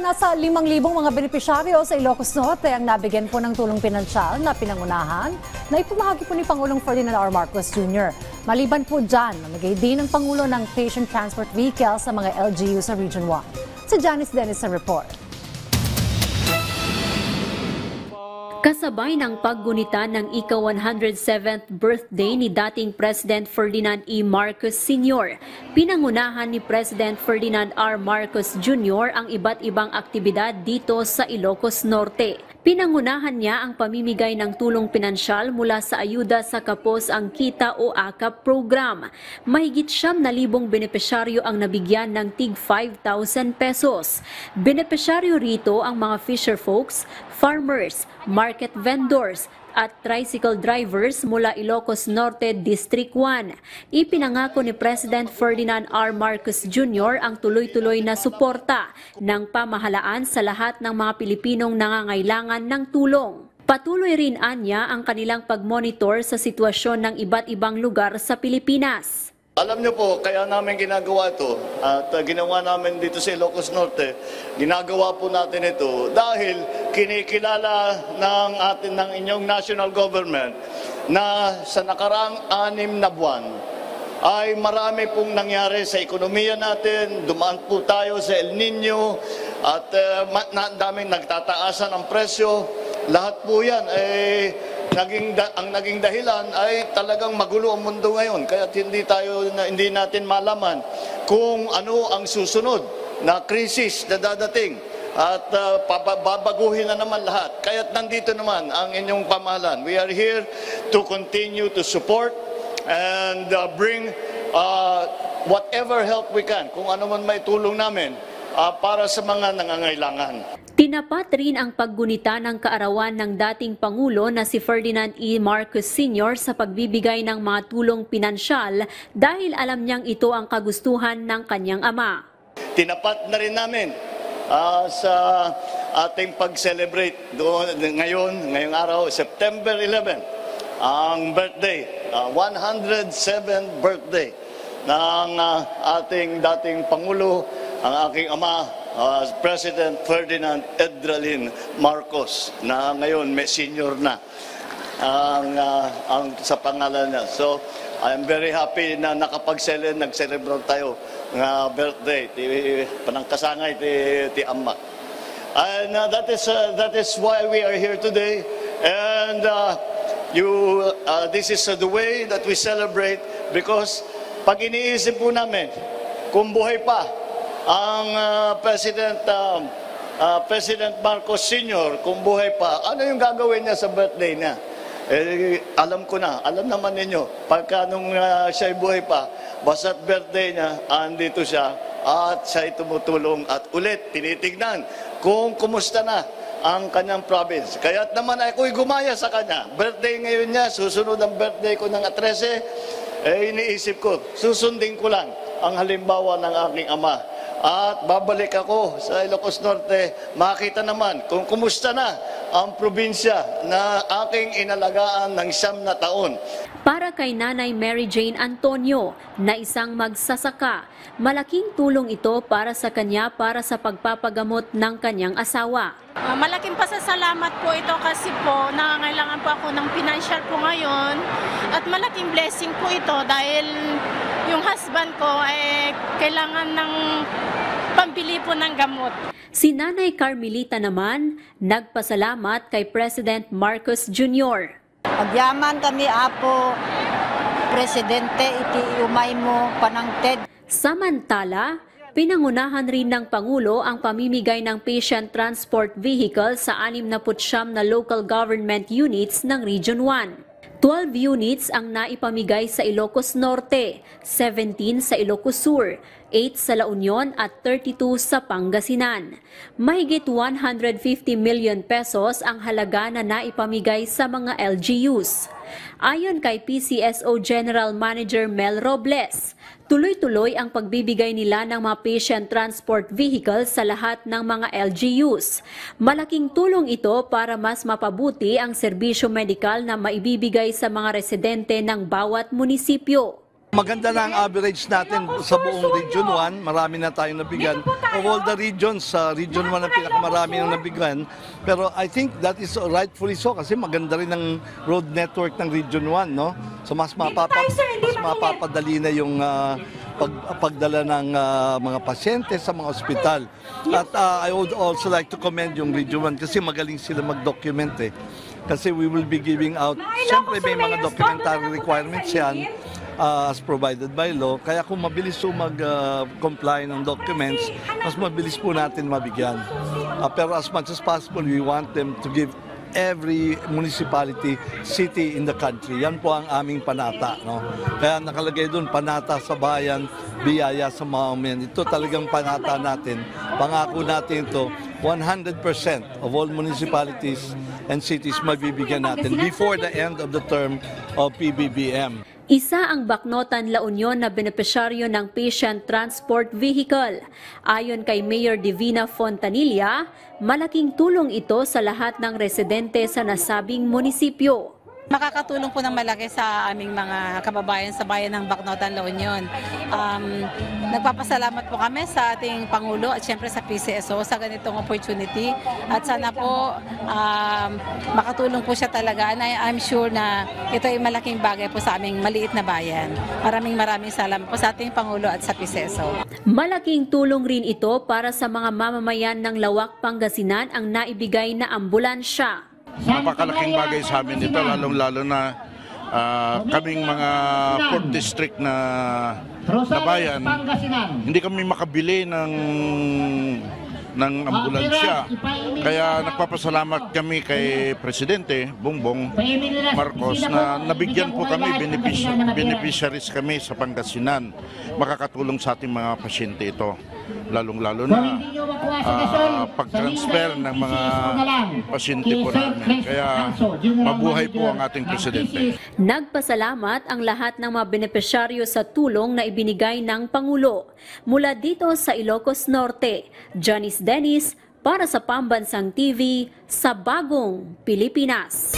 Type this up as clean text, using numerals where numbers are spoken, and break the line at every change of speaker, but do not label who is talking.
Nasa 5,000 mga benepisyaryo sa Ilocos Norte ang nabigyan po ng tulong pinansyal na pinangunahan na ipamahagi po ni Pangulong Ferdinand R. Marcos Jr. Maliban po dyan, namigay din ng Pangulo ng patient transport vehicle sa mga LGU sa Region 1. Si Janice Dennis sa report.
Kasabay ng paggunita ng ika-107th birthday ni dating President Ferdinand E. Marcos Sr., pinangunahan ni President Ferdinand R. Marcos Jr. ang iba't ibang aktibidad dito sa Ilocos Norte. Pinangunahan niya ang pamimigay ng tulong pinansyal mula sa Ayuda sa Kapos ang Kita o AKAP program. Mahigit 7,000 benepisyaryo ang nabigyan ng tig 5,000 pesos. Benepisyaryo rito ang mga fisher folks, farmers, market vendors, at tricycle drivers mula Ilocos Norte District 1. Ipinangako ni President Ferdinand R. Marcos Jr. ang tuloy-tuloy na suporta ng pamahalaan sa lahat ng mga Pilipinong nangangailangan ng tulong. Patuloy rin anya ang kanilang pag-monitor sa sitwasyon ng iba't ibang lugar sa Pilipinas.
Alam niyo po, kaya namin ginagawa ito at ginawa namin dito sa Ilocos Norte, ginagawa po natin ito dahil kinikilala ng inyong national government na sa nakaraang 6 na buwan ay marami pong nangyari sa ekonomiya natin, dumaan po tayo sa El Nino at daming nagtataasan ang presyo. Lahat po yan ay ang naging dahilan ay talagang magulo ang mundo ngayon. Kaya hindi natin malaman kung ano ang susunod na krisis na dadating. At babaguhin na naman lahat. Kaya nandito naman ang inyong pamahalaan. We are here to continue to support and bring whatever help we can. Kung ano man may tulong namin para sa mga nangangailangan.
Tinapat rin ang paggunita ng kaarawan ng dating Pangulo na si Ferdinand E. Marcos Sr. sa pagbibigay ng mga tulong pinansyal dahil alam niyang ito ang kagustuhan ng kanyang ama.
Tinapat na rin namin sa ating pag-celebrate ngayong araw, September 11, ang birthday, 107th birthday ng ating dating Pangulo, ang aking ama, President Ferdinand Edralin Marcos, na ngayon may senior na sa pangalan niya. So, I'm very happy na nag-celebrate tayo ng birthday, panangkasangay ti Amma. And that is why we are here today. And this is the way that we celebrate, because pag iniisip po namin, kung buhay pa ang President Marcos Sr., kung buhay pa, ano yung gagawin niya sa birthday niya? Alam ko na, alam naman ninyo, pagka nung siya'y buhay pa, basta't birthday niya, andito siya, at siya'y tumutulong at ulit tinitignan kung kumusta na ang kanyang province. Kaya't naman ako'y gumaya sa kanya. Birthday ngayon niya, susunod ang birthday ko ng 13, iniisip ko, susundin ko lang ang halimbawa ng aking ama. At babalik ako sa Ilocos Norte, makita naman kung kumusta na ang probinsya na aking inalagaan ng 9 na taon.
Para kay Nanay Mary Jane Antonio na isang magsasaka, malaking tulong ito para sa kanya para sa pagpapagamot ng kanyang asawa.
Malaking pasasalamat po ito kasi po nangangailangan po ako ng financial po ngayon at malaking blessing po ito dahil yung husband ko ay kailangan ng pambili po ng gamot.
Si Nanay Carmelita naman nagpasalamat kay President Marcos Jr.
Agyaman kami apo, Presidente, iti umay mo panangted.
Samantala, pinangunahan rin ng Pangulo ang pamimigay ng patient transport vehicle sa 69 na local government units ng Region 1. 12 units ang naipamigay sa Ilocos Norte, 17 sa Ilocos Sur, 8 sa La Union at 32 sa Pangasinan. Mahigit 150 million pesos ang halaga na naipamigay sa mga LGUs. Ayon kay PCSO General Manager Mel Robles, tuloy-tuloy ang pagbibigay nila ng mga patient transport vehicles sa lahat ng mga LGUs. Malaking tulong ito para mas mapabuti ang serbisyo medikal na maibibigay sa mga residente ng bawat munisipyo.
Maganda na ang average natin sa buong Region 1. Marami na tayong nabigyan. Of all the regions, sa Region 1 ang pinakamarami ng nabigyan. Pero I think that is rightfully so kasi maganda rin ang road network ng Region 1. No? So mas mapapadali na yung pagdala ng mga pasyente sa mga ospital. At I would also like to commend yung Region 1 kasi magaling sila mag-document eh. Kasi we will be giving out, siyempre may mga documentary requirements yan as provided by law. Kaya kung mabilis po mag-comply ng documents, mas mabilis po natin mabigyan. Pero as much as possible, we want them to give every municipality, city in the country. Yan po ang aming panata. No? Kaya nakalagay doon, panata sa bayan, biyaya sa mamamayan. Ito talagang panata natin. Pangako natin ito, 100% of all municipalities and cities mabibigyan natin before the end of the term of PBBM.
Isa ang Baknotan La Union na benepisyaryo ng Patient Transport Vehicle. Ayon kay Mayor Divina Fontanilla, malaking tulong ito sa lahat ng residente sa nasabing munisipyo.
Makakatulong po ng malaki sa aming mga kababayan sa bayan ng Baknotan La Union. Nagpapasalamat po kami sa ating Pangulo at siyempre sa PCSO sa ganitong opportunity. At sana po makatulong po siya talaga. And I'm sure na ito ay malaking bagay po sa aming maliit na bayan. Maraming salamat po sa ating Pangulo at sa PCSO.
Malaking tulong rin ito para sa mga mamamayan ng Lawak, Pangasinan ang naibigay na ambulansya.
Napakalaking bagay sa amin ito, lalong-lalo na kaming mga 4th district na bayan, hindi kami makabili ng ambulansya. Kaya nagpapasalamat kami kay Presidente Bongbong Marcos na nabigyan po kami, beneficiaries kami sa Pangasinan. Makakatulong sa ating mga pasyente ito. Lalong-lalo na pag-transfer ng mga pasyente po namin. Kaya mabuhay po ang ating Presidente.
Nagpasalamat ang lahat ng mga benepisyaryo sa tulong na ibinigay ng Pangulo. Mula dito sa Ilocos Norte, Janice Dennis para sa Pambansang TV sa Bagong Pilipinas.